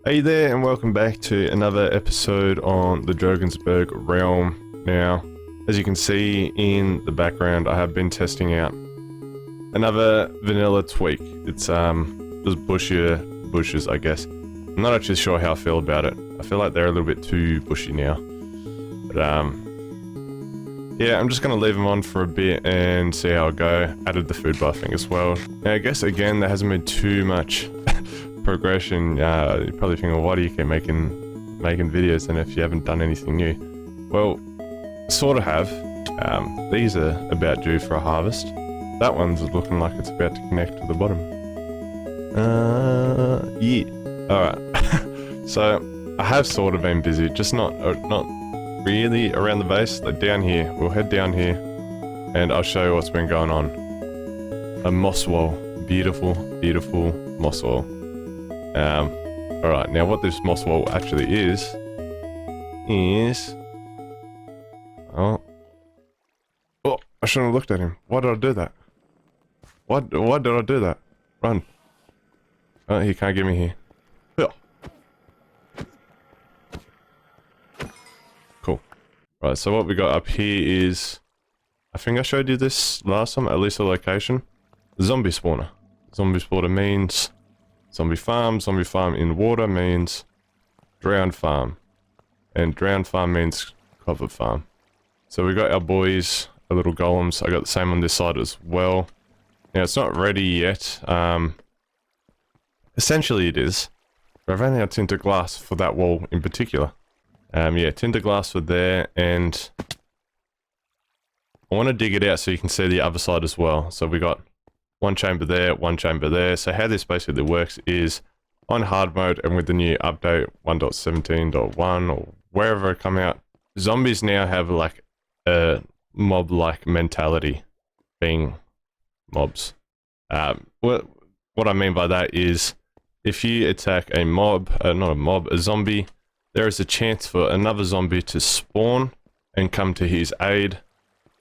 Hey there, and welcome back to another episode on the Drogensberg realm. Now, as you can see in the background, I have been testing out another vanilla tweak. It's just bushier bushes, I guess. I'm not actually sure how I feel about it. I feel like they're a little bit too bushy now. But yeah, I'm just gonna leave them on for a bit and see how I go. Added the food buffing as well. Now, I guess again, there hasn't been too much progression. You're probably thinking, why do you keep making videos and if you haven't done anything new? Well, sort of have. These are about due for a harvest. That one's looking like it's about to connect to the bottom. Yeah. Alright. So, I have sort of been busy, just not really around the base. Like down here. We'll head down here and I'll show you what's been going on. A moss wall. Beautiful, beautiful moss wall. Alright, now what this moss wall actually is... Oh, I shouldn't have looked at him. Why did I do that? Why did I do that? Run. Oh, he can't get me here. Cool. Right, so what we got up here is... I think I showed you this last time, at least a location. Zombie spawner. Zombie spawner means... Zombie farm in water means drowned farm. And drowned farm means copper farm. So we got our boys, our little golems. I got the same on this side as well. Now it's not ready yet. Essentially it is. But I've only had tinted glass for that wall in particular. Yeah, tinted glass for there, and I want to dig it out so you can see the other side as well. So we got one chamber there, one chamber there. So how this basically works is on hard mode and with the new update 1.17.1 or wherever it come out, zombies now have like a mob-like mentality, being mobs. What I mean by that is if you attack a mob, not a mob, a zombie, there is a chance for another zombie to spawn and come to his aid,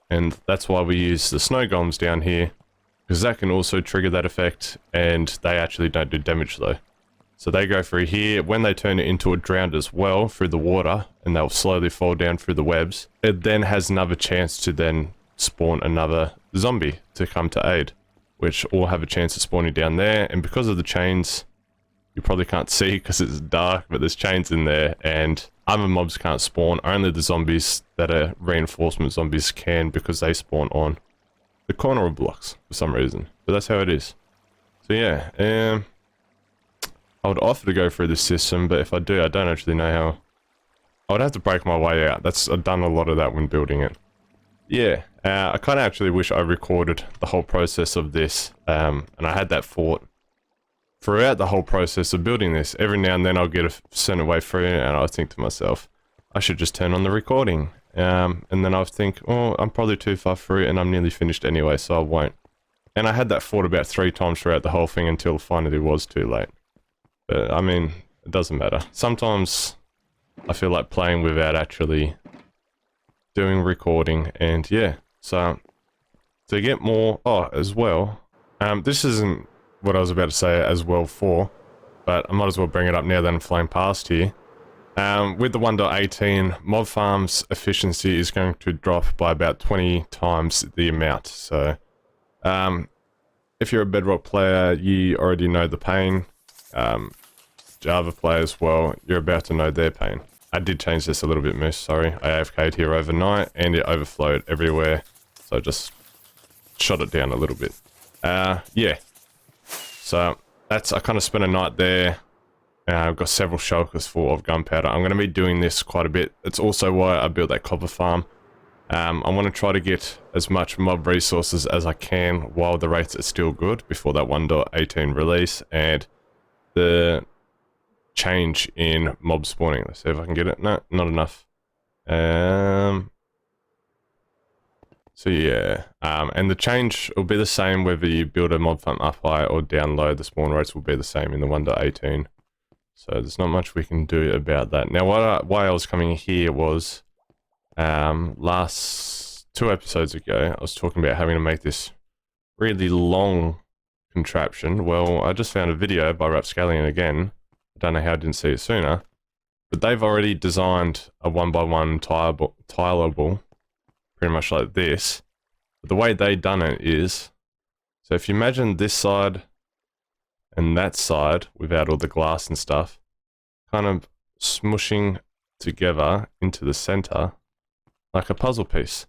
and that's why we use the snow golems down here. Because that can also trigger that effect, and they actually don't do damage though. So they go through here, when they turn it into a drowned as well, through the water, and they'll slowly fall down through the webs, it then has another chance to then spawn another zombie to come to aid, which all have a chance of spawning down there, and because of the chains, you probably can't see because it's dark, but there's chains in there, and other mobs can't spawn, only the zombies that are reinforcement zombies can, because they spawn on the corner of blocks for some reason, but that's how it is. So yeah, I would offer to go through this system, but if I do, I don't actually know how. I would have to break my way out. I've done a lot of that when building it. Yeah, I kind of actually wish I recorded the whole process of this, and I had that thought throughout the whole process of building this. Every now and then I'll get a certain way through, and I'll think to myself, I should just turn on the recording. And then I think, oh, I'm probably too far through and I'm nearly finished anyway, so I won't. And I had that thought about 3 times throughout the whole thing until finally it was too late. But, I mean, it doesn't matter. Sometimes I feel like playing without actually doing recording, and yeah. So, to get more... Oh, as well, this isn't what I was about to say as well for, but I might as well bring it up now that I'm flying past here. With the 1.18, mob farms efficiency is going to drop by about 20 times the amount. So, if you're a Bedrock player, you already know the pain. Java players, well, you're about to know their pain. I did change this a little bit, Moose, sorry. I AFK'd here overnight, and it overflowed everywhere. So I just shot it down a little bit. Yeah. So, I kind of spent a night there. I've got several shulkers full of gunpowder. I'm going to be doing this quite a bit. It's also why I built that copper farm. I want to try to get as much mob resources as I can while the rates are still good before that 1.18 release and the change in mob spawning. Let's see if I can get it. No, not enough. So yeah, and the change will be the same whether you build a mob farm up high or down low. The spawn rates will be the same in the 1.18. So there's not much we can do about that. Now, why I was coming here was, last 2 episodes ago, I was talking about having to make this really long contraption. Well, I just found a video by Rapscallion again don't know how I didn't see it sooner. But they've already designed a 1x1 tileable, pretty much like this. But the way they done it is, so if you imagine this side and that side without all the glass and stuff, kind of smushing together into the center like a puzzle piece.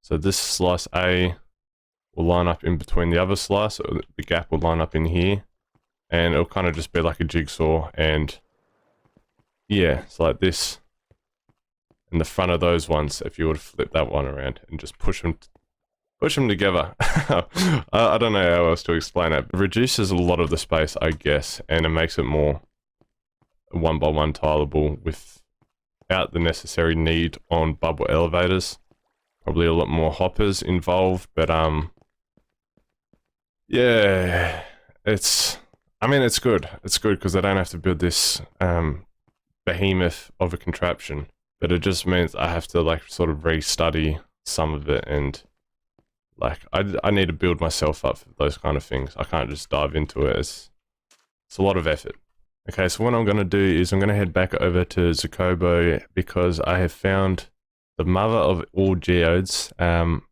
So this slice A will line up in between the other slice, or the gap will line up in here, and it'll kind of just be like a jigsaw. And yeah, it's like this in the front of those ones. If you would flip that one around and just push them together. I don't know how else to explain it. It reduces a lot of the space, I guess, and it makes it more 1x1 tileable without the necessary need on bubble elevators. Probably a lot more hoppers involved, but yeah, I mean, it's good. It's good because I don't have to build this behemoth of a contraption, but it just means I have to like sort of restudy some of it, and like I need to build myself up for those kind of things. I can't just dive into it. It's a lot of effort. Okay, so what I'm going to do is I'm going to head back over to Zakobo because I have found the mother of all geodes, and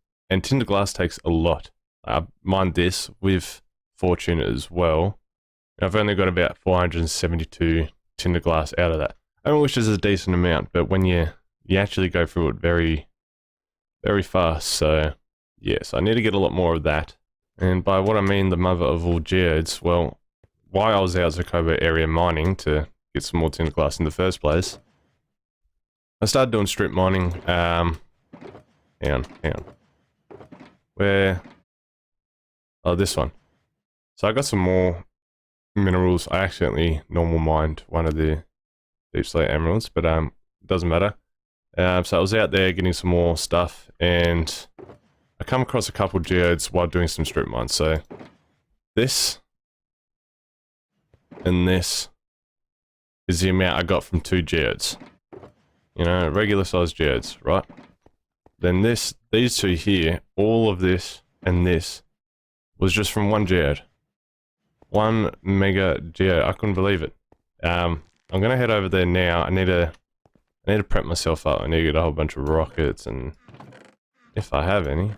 tinder glass takes a lot. I mined this with fortune as well. I've only got about 472 tinder glass out of that, which is a decent amount, but when you actually go through it very, very fast, so yes, I need to get a lot more of that. And by what I mean the mother of all geodes, well, while I was out Zakobo area mining to get some more tinder glass in the first place, I started doing strip mining. Hang on. Where? Oh, this one. So I got some more minerals. I accidentally normal mined one of the deep slate emeralds, but it doesn't matter. So I was out there getting some more stuff, and I come across a couple geodes while doing some strip mines. So this and this is the amount I got from 2 geodes. You know, regular sized geodes, right? Then these 2 here, all of this and this was just from 1 geode. 1 mega geode. I couldn't believe it. I'm gonna head over there now. I need to prep myself up. I need to get a whole bunch of rockets, and if I have any.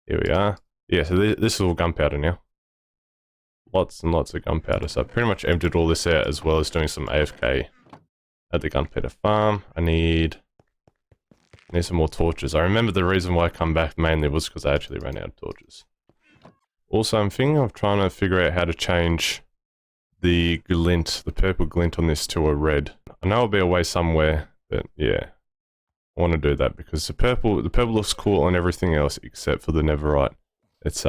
Here we are. Yeah, so this is all gunpowder now. Lots and lots of gunpowder. So I pretty much emptied all this out, as well as doing some AFK at the gunpowder farm. I need some more torches. I remember the reason why I come back mainly was because I actually ran out of torches. Also, I'm thinking of trying to figure out how to change the glint, the purple glint on this to a red. I know it'll be away somewhere, but yeah, I want to do that because the purple looks cool on everything else except for the netherite. It's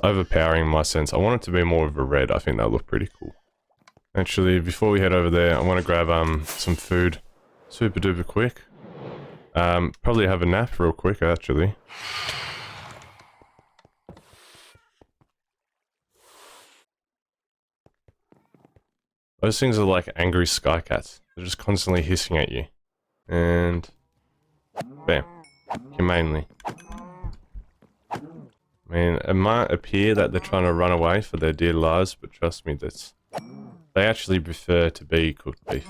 overpowering in my sense. I want it to be more of a red. I think that'll look pretty cool. Actually, before we head over there, I want to grab some food, super duper quick. Probably have a nap real quick actually. Those things are like angry sky cats. They're just constantly hissing at you. And bam, humanely. I mean, it might appear that they're trying to run away for their dear lives, but trust me, they actually prefer to be cooked beef.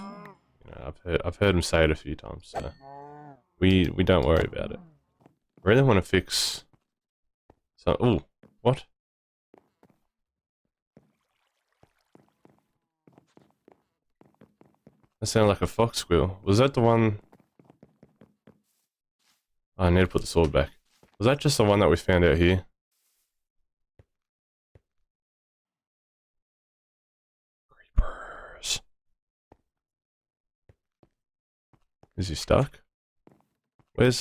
You know, I've heard them say it a few times, so we don't worry about it. I really want to fix. So, ooh, what? That sounded like a fox squeal. Was that the one? Oh, I need to put the sword back. Was that just the one that we found out here? Creepers. Is he stuck? Where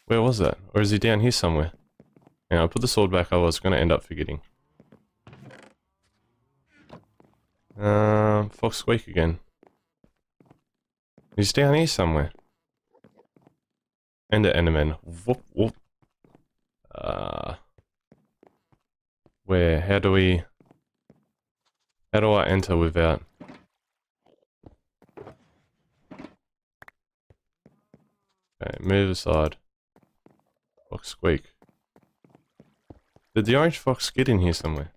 was that? Or is he down here somewhere? Yeah, I'll put the sword back. I was going to end up forgetting. Fox squeak again. He's down here somewhere. And the Enderman. Whoop whoop. Where? How do I enter without? Okay, move aside. Fox squeak. Did the orange fox get in here somewhere?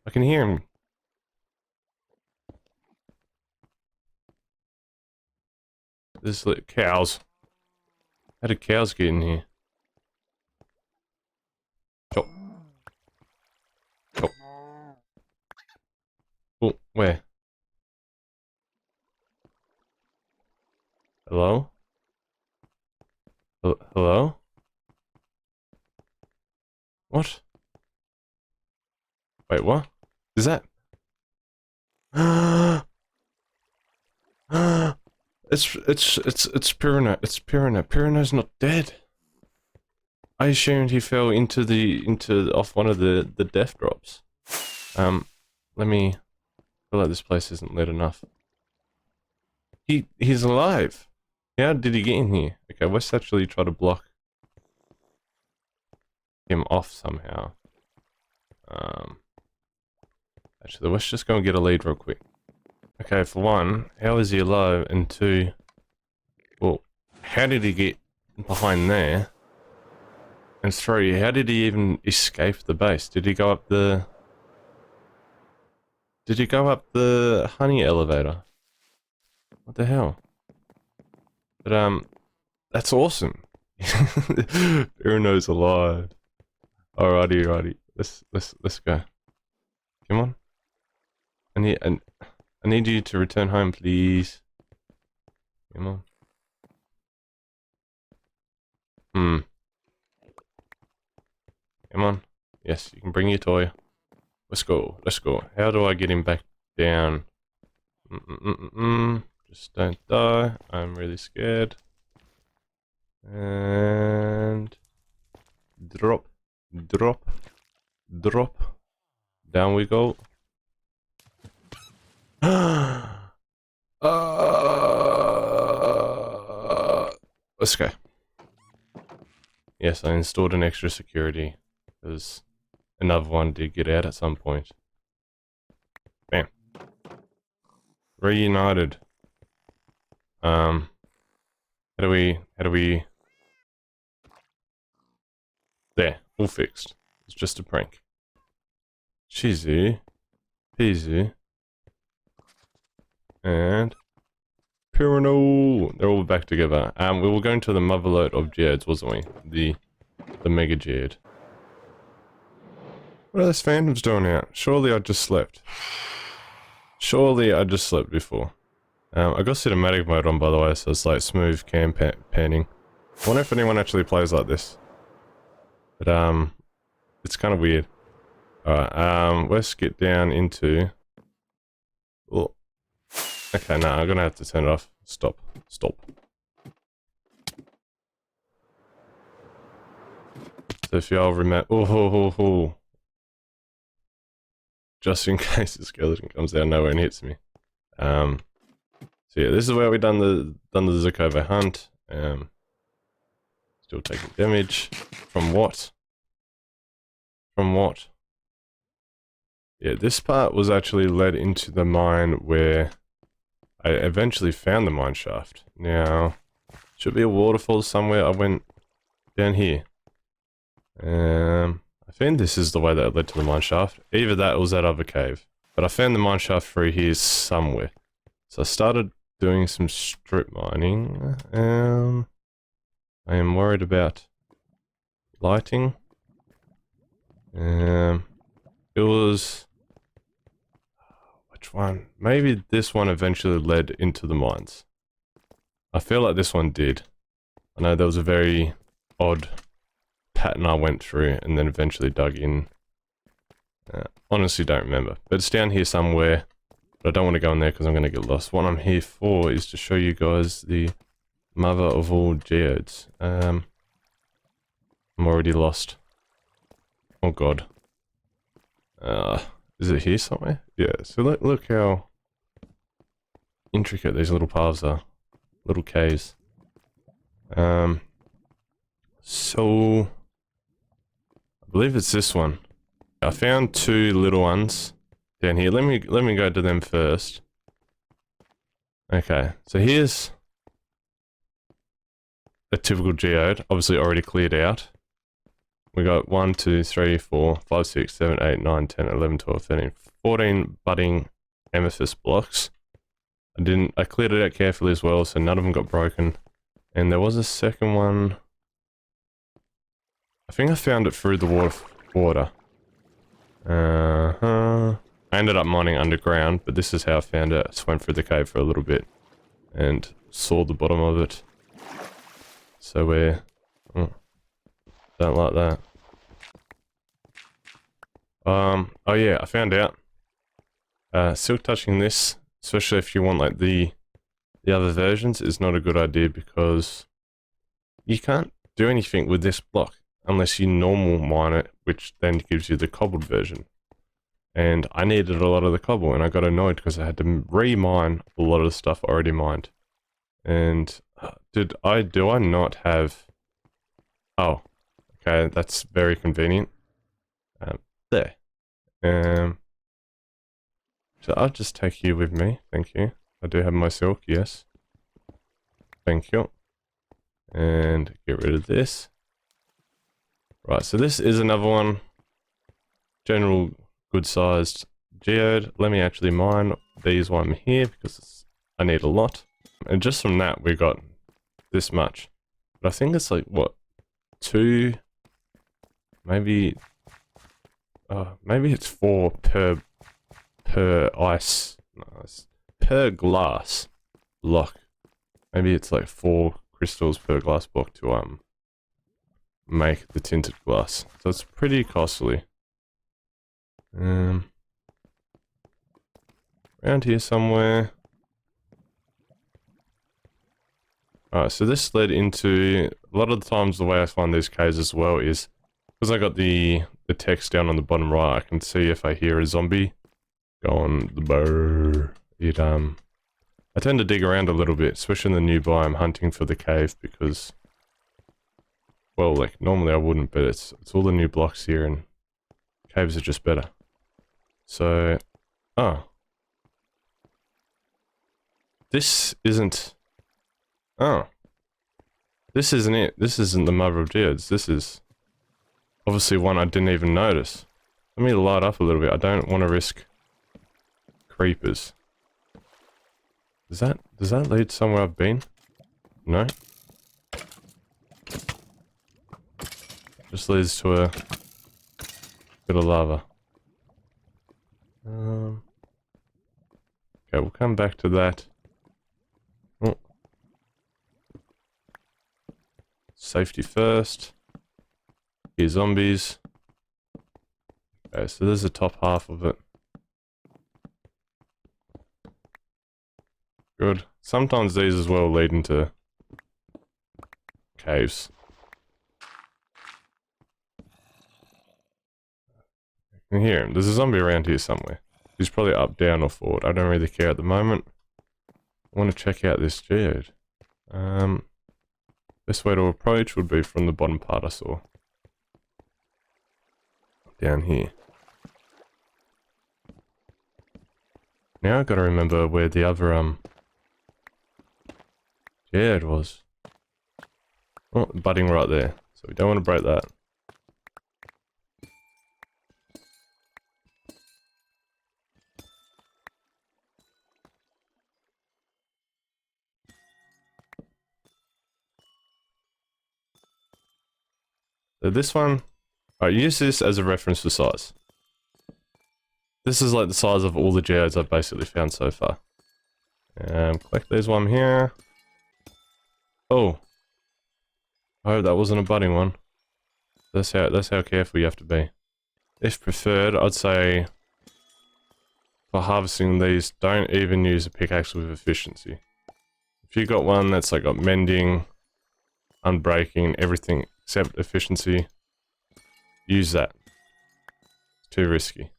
I can hear him. There's like cows. How did cows get in here? Chop. Chop. Oh, where? Hello? Hello? What? Wait, what? Is that? It's Piranha. It's Piranha. Piranha's not dead. I assumed he fell into off one of the death drops. Let me feel like this place isn't lit enough. He's alive. How did he get in here? Okay, let's actually try to block him off somehow. Actually, let's just go and get a lead real quick. Okay, for one, how is he alive? And two, well, how did he get behind there? And three, how did he even escape the base? Did he go up the... Did he go up the honey elevator? What the hell? But, that's awesome. Bruno's alive. Alrighty. Let's go. Come on. I need you to return home, please. Come on. Come on. Yes, you can bring your toy. Let's go. How do I get him back down? Just don't die. I'm really scared. And... Drop. Down we go. Let's go. Yes, I installed an extra security because another one did get out at some point. Bam. Reunited. How do we... There, all fixed. It's just a prank. Cheesy. Peasy. And... Pirano! They're all back together. We were going to the motherlode of geodes, wasn't we? The mega geode. What are those phantoms doing out? Surely I just slept. Surely I just slept before. I got cinematic mode on, by the way, so it's like smooth cam panning. I wonder if anyone actually plays like this. But, it's kind of weird. Alright, let's get down into... Oh. Okay, no, I'm gonna have to turn it off. Stop. So if y'all remember... Just in case the skeleton comes down nowhere and hits me. So yeah, this is where we done the Zukovo hunt. Still taking damage. From what? Yeah, this part was actually led into the mine where I eventually found the mine shaft. Now, should be a waterfall somewhere. I went down here. I think this is the way that led to the mine shaft. Either that or was that other cave. But I found the mine shaft through here somewhere. So I started doing some strip mining. I am worried about lighting. It was... Which one? Maybe this one eventually led into the mines. I feel like this one did. I know there was a very odd pattern I went through and then eventually dug in. Honestly don't remember. But it's down here somewhere. But I don't want to go in there because I'm going to get lost. What I'm here for is to show you guys the mother of all geodes. I'm already lost. Oh god. Is it here somewhere? Yeah, so look how intricate these little paths are. Little caves. So I believe it's this one. I found two little ones down here. Let me go to them first. Okay, so here's a typical geode, obviously already cleared out. we got 1, 2, 3, 4, 5, 6, 7, 8, 9, 10, 11, 12, 13, 14 budding amethyst blocks. I cleared it out carefully as well, so none of them got broken. And there was a second one. I think I found it through the water. I ended up mining underground, but this is how I found it. I just went through the cave for a little bit and saw the bottom of it. So we're... Oh, don't like that. Oh yeah, I found out. Silk touching this, especially if you want like the other versions, is not a good idea because you can't do anything with this block unless you normal mine it, which then gives you the cobbled version. And I needed a lot of the cobble, and I got annoyed because I had to re-mine a lot of the stuff already mined. And do I not have... Oh, okay, that's very convenient. There. So I'll just take you with me, thank you. I do have my silk, yes. Thank you. And get rid of this. Right, so this is another one. General good sized geode. Let me actually mine these one here because I need a lot. And just from that we got this much. But I think it's like what, 2, maybe it's 4 per ice, no, per glass block. Maybe it's like 4 crystals per glass block to make the tinted glass. So it's pretty costly. Around here somewhere. Alright, so this led into, a lot of the times the way I find these caves as well is, because I got the text down on the bottom right, I can see if I hear a zombie go on the burr. I tend to dig around a little bit, especially in the new biome, hunting for the cave because, well, like normally I wouldn't, but it's all the new blocks here and caves are just better. So, this isn't, this isn't it. This isn't the mother of geodes. This is obviously one I didn't even notice. Let me light up a little bit. I don't want to risk creepers. Does that lead somewhere I've been? No? Just leads to a bit of lava. Okay, we'll come back to that. Oh. Safety first. Here, zombies. Okay, so there's the top half of it. Good. Sometimes these as well lead into caves. I can hear him. There's a zombie around here somewhere. He's probably up, down, or forward. I don't really care at the moment. I want to check out this geode. Best way to approach would be from the bottom part I saw. Down here. Now I've got to remember where the other geode was. Oh, budding right there. So we don't want to break that. So this one, I use this as a reference for size. This is like the size of all the geodes I've basically found so far. Collect these one here. Oh. I hope that wasn't a budding one. That's how careful you have to be. If preferred, I'd say for harvesting these, don't even use a pickaxe with efficiency. If you got one that's like got mending, unbreaking, everything except efficiency, use that. It's too risky.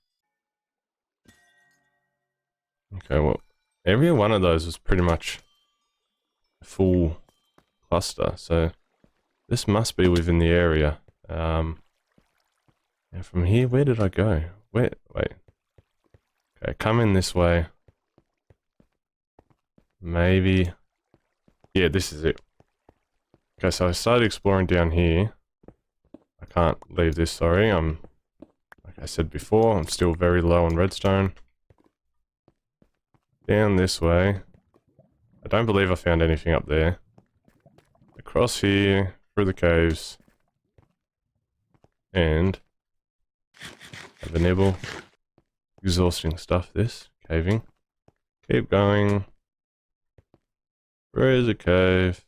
Okay, well, every one of those was pretty much a full cluster, so this must be within the area. And from here, where did I go? Wait. Okay, come in this way. Maybe. Yeah, this is it. Okay, so I started exploring down here. I can't leave this, sorry. Like I said before, I'm still very low on redstone. Down this way. I don't believe I found anything up there. Across here, through the caves. And have a nibble. Exhausting stuff, this. Caving. Keep going. Where is a cave?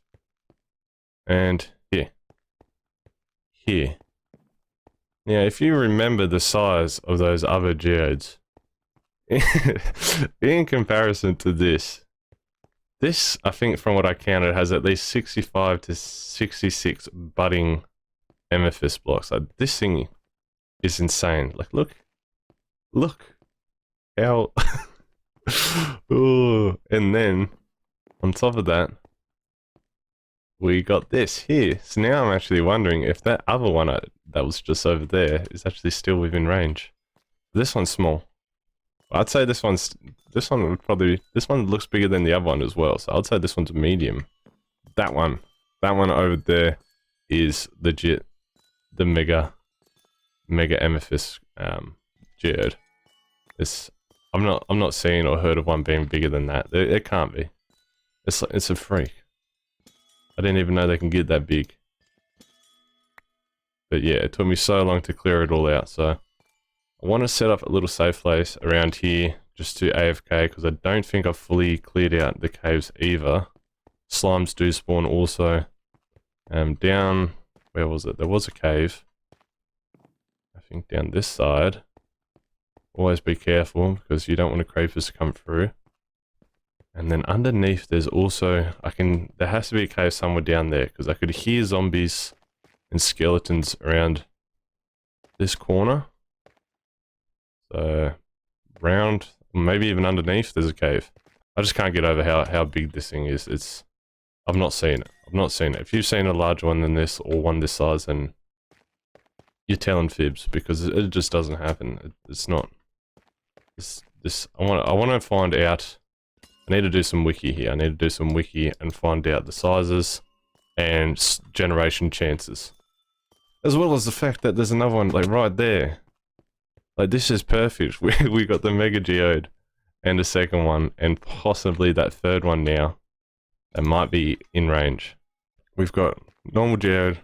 And here. Here. Now, if you remember the size of those other geodes, in comparison to this, I think from what I counted, has at least 65 to 66 budding amethyst blocks. Like, this thing is insane. Like, look, how, ooh. And then, on top of that, we got this here. So now I'm actually wondering if that other one that was just over there is actually still within range. This one's small. I'd say this one looks bigger than the other one as well. So I'd say this one's a medium. That one over there is legit the mega amethyst geode. I'm not seeing or heard of one being bigger than that. It can't be. It's a freak. I didn't even know they can get that big. But yeah, it took me so long to clear it all out, so I want to set up a little safe place around here just to AFK, because I don't think I've fully cleared out the caves either. Slimes do spawn also. Down, where was it? There was a cave. I think down this side. Always be careful, because you don't want the creepers to come through. And then underneath there's also, there has to be a cave somewhere down there, because I could hear zombies and skeletons around this corner. So, round, maybe even underneath there's a cave. I just can't get over how big this thing is. I've not seen it. If you've seen a larger one than this, or one this size, then you're telling fibs, because it just doesn't happen. It's not. I want to find out. I need to do some wiki here. I need to do some wiki and find out the sizes and generation chances. As well as the fact that there's another one, like, right there. Like, this is perfect. We got the mega geode and a second one, and possibly that third one now that might be in range. We've got normal geode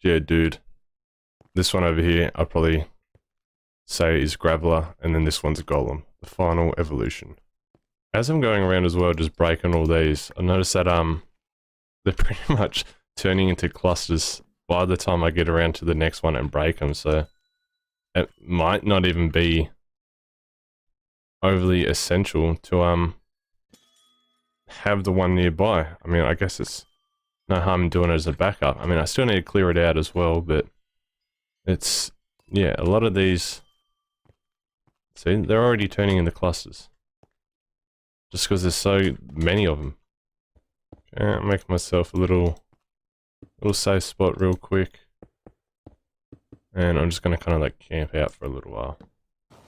dude. This one over here, I'd probably say is Graveler, and then this one's a Golem, the final evolution. As I'm going around as well, just breaking all these, I noticed that they're pretty much turning into clusters by the time I get around to the next one and break them, so it might not even be overly essential to have the one nearby. I mean, I guess it's no harm in doing it as a backup. I mean, I still need to clear it out as well, but it's, yeah, a lot of these, see, they're already turning into clusters. Just because there's so many of them. Okay, I'll make myself a little safe spot real quick. And I'm just going to kind of like camp out for a little while.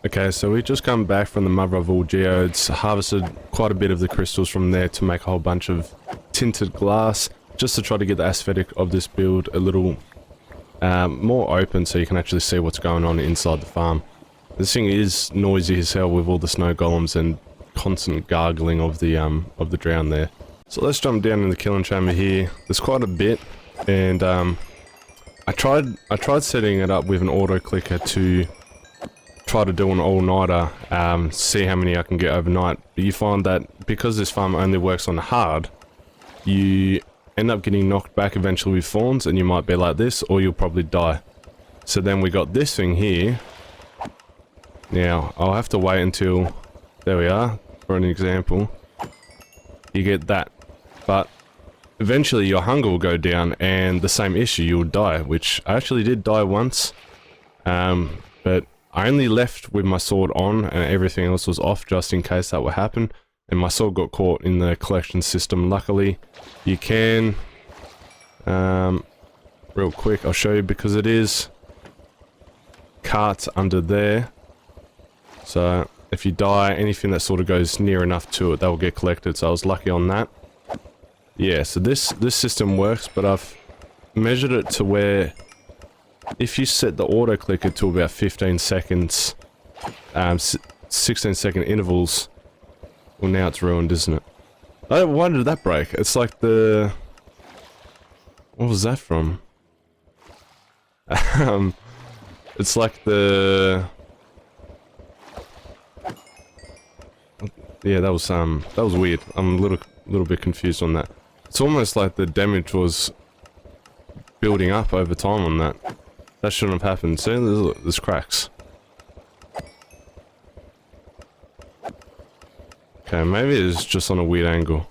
Okay, so we just come back from the mother of all geodes, harvested quite a bit of the crystals from there to make a whole bunch of tinted glass, just to try to get the aesthetic of this build a little more open so you can actually see what's going on inside the farm. This thing is noisy as hell with all the snow golems and constant gargling of the drown there. So let's jump down in the killing chamber here. There's quite a bit, and I tried setting it up with an auto clicker to try to do an all-nighter, see how many I can get overnight, but you find that because this farm only works on hard, you end up getting knocked back eventually with thorns, and you might be like this, or you'll probably die. So then we got this thing here. Now, I'll have to wait until, there we are, for an example. You get that, but eventually your hunger will go down, and the same issue, you'll die, which I actually did die once, but I only left with my sword on and everything else was off just in case that would happen, and my sword got caught in the collection system. Luckily, you can, real quick, I'll show you, because it is carts under there, so if you die, anything that sort of goes near enough to it, that will get collected, so I was lucky on that. Yeah, so this system works, but I've measured it to where if you set the auto clicker to about 15 seconds, 16-second intervals, well, now it's ruined, isn't it? Oh, why did that break? It's like the... What was that from? It's like the... Yeah, that was weird. I'm a little bit confused on that. It's almost like the damage was building up over time on that. That shouldn't have happened. See, there's cracks. Okay, maybe it's just on a weird angle.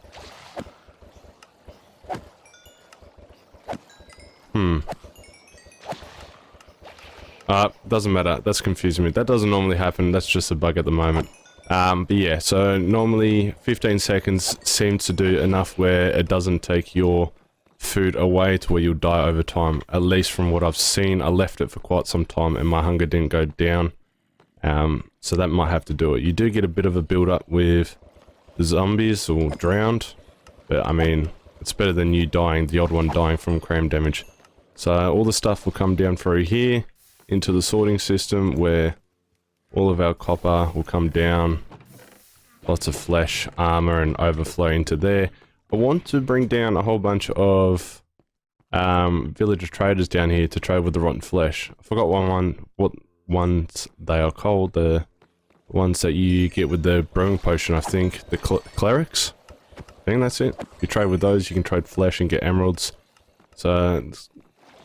Doesn't matter. That's confusing me. That doesn't normally happen. That's just a bug at the moment. But yeah, so normally 15 seconds seems to do enough where it doesn't take your food away to where you'll die over time. At least from what I've seen, I left it for quite some time and my hunger didn't go down. So that might have to do it. You do get a bit of a build up with the zombies or drowned, but I mean, it's better than you dying, the odd one dying from cram damage. So all the stuff will come down through here into the sorting system where all of our copper will come down, lots of flesh, armor, and overflow into there. I want to bring down a whole bunch of villager traders down here to trade with the rotten flesh. I forgot what ones they are called, the ones that you get with the brewing potion, I think, the clerics. I think that's it. If you trade with those, you can trade flesh and get emeralds. So,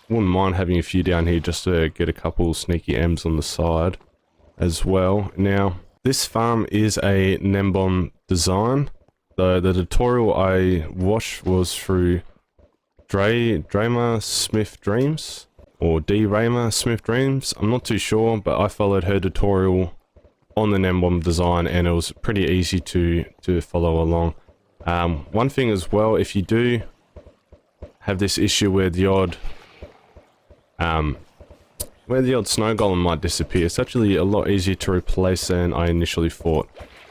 wouldn't mind having a few down here just to get a couple sneaky M's on the side as well. Now, this farm is a Gnembon design. The tutorial I watched was through Dreymasmith Dreams, or Dreymasmith Dreams. I'm not too sure, but I followed her tutorial on the Gnembon design and it was pretty easy to follow along. One thing as well, if you do have this issue where the odd snow golem might disappear, it's actually a lot easier to replace than I initially thought.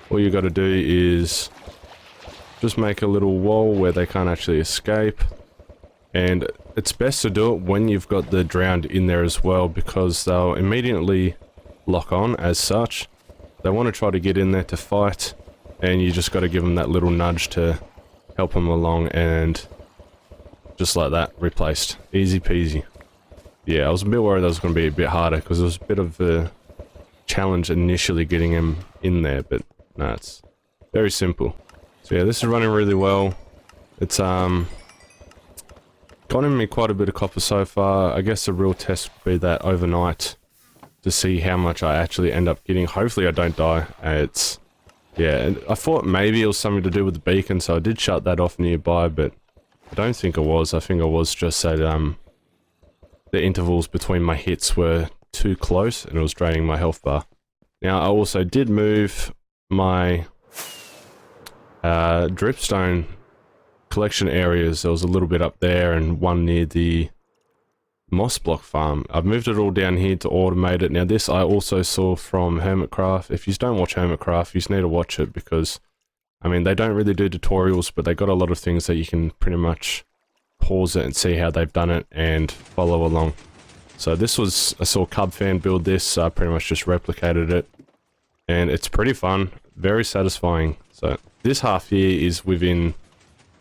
All you got to do is just make a little wall where they can't actually escape, and it's best to do it when you've got the drowned in there as well, because they'll immediately lock on as such. They want to try to get in there to fight, and you just got to give them that little nudge to help them along, and just like that, replaced. Easy peasy. Yeah, I was a bit worried that was going to be a bit harder, because it was a bit of a challenge initially getting him in there, but no, it's very simple. So yeah, this is running really well. It's gotten me quite a bit of copper so far. I guess the real test would be that overnight to see how much I actually end up getting. Hopefully I don't die. Yeah, I thought maybe it was something to do with the beacon, so I did shut that off nearby, but I don't think it was. I think it was just that the intervals between my hits were too close and it was draining my health bar. Now, I also did move my dripstone collection areas. There was a little bit up there and one near the moss block farm. I've moved it all down here to automate it. Now, this I also saw from Hermitcraft. If you don't watch Hermitcraft, you just need to watch it because, I mean, they don't really do tutorials, but they got a lot of things that you can pretty much pause it and see how they've done it and follow along. So this was, I saw Cubfan build this, so I pretty much just replicated it. And it's pretty fun, very satisfying. So this half here is within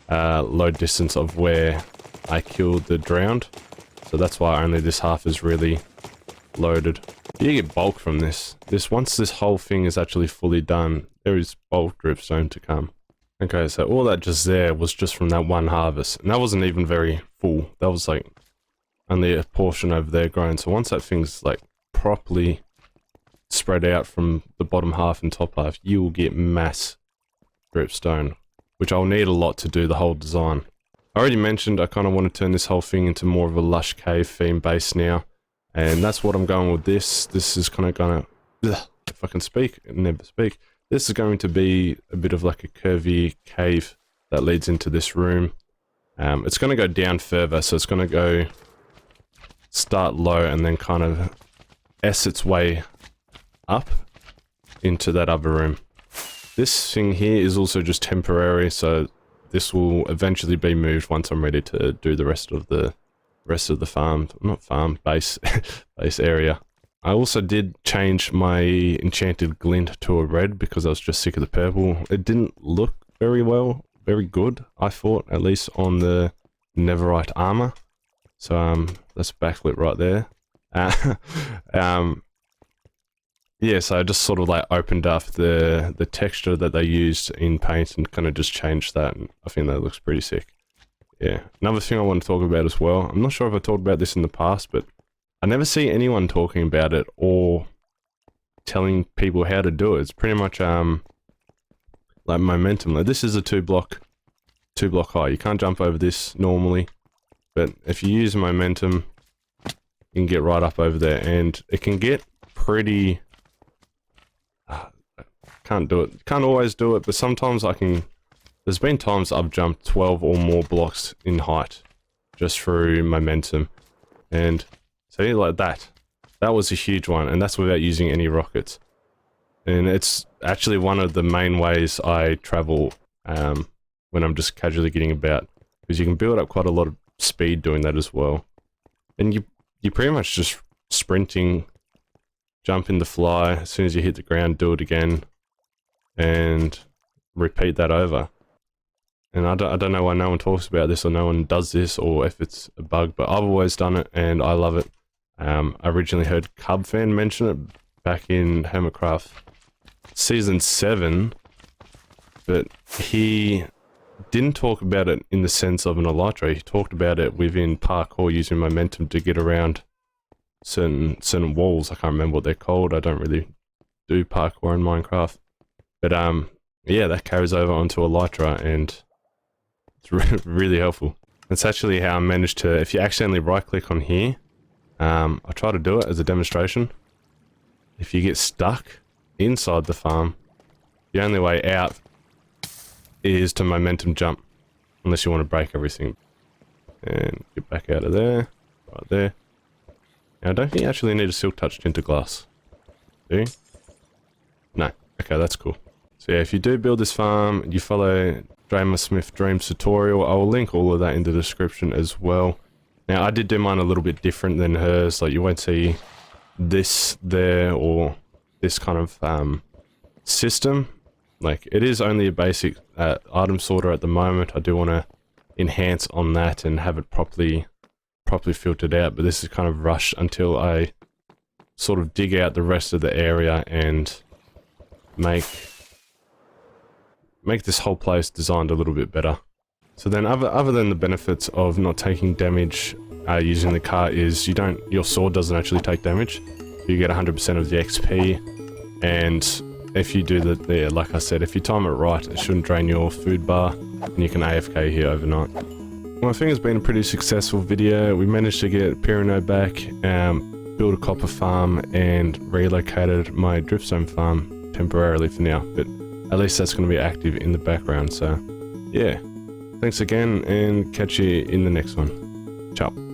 load distance of where I killed the drowned. So that's why only this half is really loaded. You get bulk from this. Once this whole thing is actually fully done, there is bulk dripstone to come. Okay, so all that just there was just from that one harvest. And that wasn't even very full. That was like only a portion over there grown. So once that thing's like properly spread out from the bottom half and top half, you will get mass dripstone, which I'll need a lot to do the whole design. I already mentioned I kind of want to turn this whole thing into more of a lush cave theme base now. And that's what I'm going with this. This is kind of gonna, if I can speak, never speak. This is going to be a bit of like a curvy cave that leads into this room. It's going to go down further, so it's going to go start low and then kind of S its way up into that other room. This thing here is also just temporary, so this will eventually be moved once I'm ready to do the rest of the rest of the farm, not farm, base, base area. I also did change my enchanted glint to a red because I was just sick of the purple. It didn't look very good, I thought, at least on the Netherite armor. So that's backlit right there. Yeah, so I just sort of like opened up the texture that they used in paint and kind of just changed that, and I think that looks pretty sick. Yeah, another thing I want to talk about as well, I'm not sure if I talked about this in the past, but I never see anyone talking about it or telling people how to do it. It's pretty much like momentum. Like this is a two block high. You can't jump over this normally, but if you use momentum, you can get right up over there, and it can get pretty... can't do it. Can't always do it, but sometimes I can... There's been times I've jumped 12 or more blocks in height just through momentum. And see, like that. That was a huge one, and that's without using any rockets. And it's actually one of the main ways I travel when I'm just casually getting about, because you can build up quite a lot of speed doing that as well. And you're pretty much just sprinting, jump in the fly, as soon as you hit the ground, do it again, and repeat that over. And I don't know why no one talks about this or no one does this, or if it's a bug, but I've always done it and I love it. I originally heard Cubfan mention it back in Hermitcraft Season 7, but he didn't talk about it in the sense of an elytra. He talked about it within parkour, using momentum to get around certain walls. I can't remember what they're called. I don't really do parkour in Minecraft. But yeah, that carries over onto elytra, and it's really helpful. That's actually how I managed to, if you accidentally right click on here, I try to do it as a demonstration. If you get stuck inside the farm, the only way out is to momentum jump, unless you want to break everything. And get back out of there, right there. Now I don't think you actually need a silk touch tinted glass. Do you? No. Okay, that's cool. So yeah, if you do build this farm, you follow Dreymasmith Dreams tutorial, I will link all of that in the description as well. Now I did do mine a little bit different than hers, like you won't see this there or this kind of system. Like it is only a basic item sorter at the moment. I do want to enhance on that and have it properly filtered out, but this is kind of rushed until I sort of dig out the rest of the area and make this whole place designed a little bit better. So then other than the benefits of not taking damage using the cart is your sword doesn't actually take damage. You get 100% of the XP, and if you do like I said, if you time it right, it shouldn't drain your food bar, and you can AFK here overnight. Well, I think it's been a pretty successful video. We managed to get Pirino back, build a copper farm, and relocated my dripstone farm temporarily for now, but at least that's going to be active in the background. So yeah, thanks again, and catch you in the next one. Ciao.